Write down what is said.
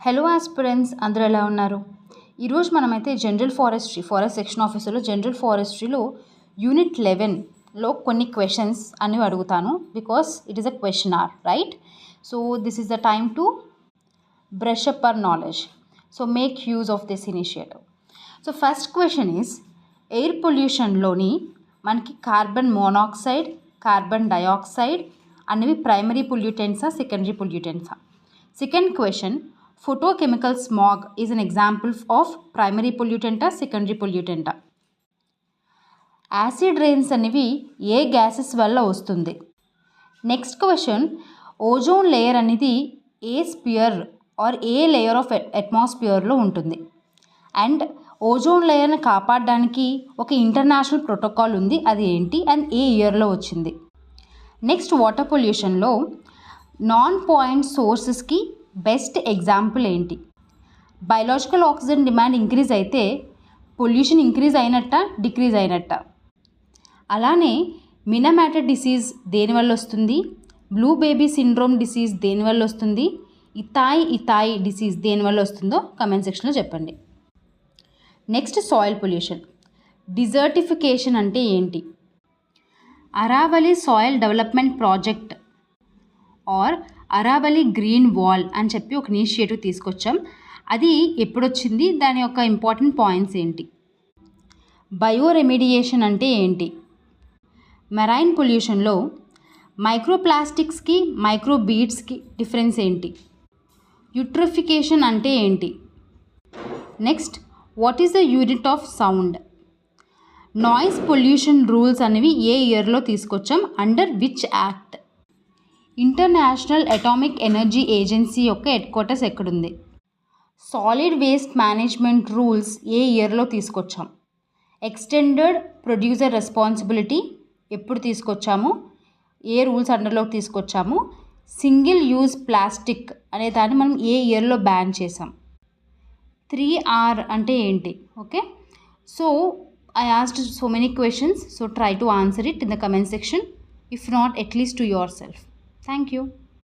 Hello aspirants, అందరూ ఎలా ఉన్నారు? ఈరోజు మనమైతే ఫారెస్ట్ సెక్షన్ ఆఫీసర్లో జనరల్ ఫారెస్ట్రీలో యూనిట్ 11లో కొన్ని క్వశ్చన్స్ అనేవి అడుగుతాను. Because it is a question hour, right? So this is the time to brush up our knowledge. So make use of this initiative. So first question is, air పొల్యూషన్లోని మనకి carbon monoxide, carbon dioxide అనేవి primary పొల్యూటెంట్సా, secondary పొల్యూటెంట్సా? Second question, photochemical smog is an example of primary pollutant or secondary pollutant. Acid rains అనేవి ఏ gases వల్ల వస్తుంది? Next question, ozone layer అనేది ఏ స్పియర్ ఆర్ ఏ లేయర్ ఆఫ్ అట్మాస్ఫియర్లో ఉంటుంది? అండ్ ఓజోన్ లేయర్ని కాపాడడానికి ఒక ఇంటర్నేషనల్ ప్రోటోకాల్ ఉంది, అది ఏంటి అండ్ ఏ ఇయర్లో వచ్చింది? నెక్స్ట్, వాటర్ పొల్యూషన్లో నాన్ పాయింట్ సోర్సెస్కి బెస్ట్ ఎగ్జాంపుల్ ఏంటి? బయలాజికల్ ఆక్సిజన్ డిమాండ్ ఇంక్రీజ్ అయితే పొల్యూషన్ ఇంక్రీజ్ అయినట్ట, డిక్రీజ్ అయినట్ట? అలానే మినమాటర్ డిసీజ్ దేనివల్ల వస్తుంది? బ్లూ బేబీ సిండ్రోమ్ డిసీజ్ దేనివల్ల వస్తుంది? ఇథాయి డిసీజ్ దేనివల్ల వస్తుందో కమెంట్ సెక్షన్లో చెప్పండి. Next, soil pollution. డిజర్టిఫికేషన్ అంటే ఏంటి? Aravalli soil development project or Aravalli green wall అని చెప్పి ఒక ఇనిషియేటివ్ తీసుకొచ్చాం. అది ఎప్పుడొచ్చింది? దాని యొక్క ఇంపార్టెంట్ పాయింట్స్ ఏంటి? బయో రెమిడియేషన్ అంటే ఏంటి? మెరైన్ పొల్యూషన్లో మైక్రోప్లాస్టిక్స్కి మైక్రోబీడ్స్కి డిఫరెన్స్ ఏంటి? యూట్రిఫికేషన్ అంటే ఏంటి? Next, what is the unit of sound? Noise pollution rules అనేవి ఏ ఇయర్లో తీసుకొచ్చాం? Under which act? International atomic energy agency యొక్క హెడ్ క్వార్టర్స్ ఎక్కడుంది? సాలిడ్ వేస్ట్ మేనేజ్మెంట్ రూల్స్ ఏ ఇయర్లో తీసుకొచ్చాం? ఎక్స్టెండెడ్ ప్రొడ్యూసర్ రెస్పాన్సిబిలిటీ ఎప్పుడు తీసుకొచ్చాము? ఏ రూల్స్ అండర్లోకి తీసుకొచ్చాము? సింగిల్ యూజ్ ప్లాస్టిక్ అనే దాన్ని మనం ఏ ఇయర్లో బ్యాన్ చేసాం? 3R అంటే ఏంటి? Okay, so I asked so many questions, so try to answer it in the comment section, if not at least to yourself. Thank you.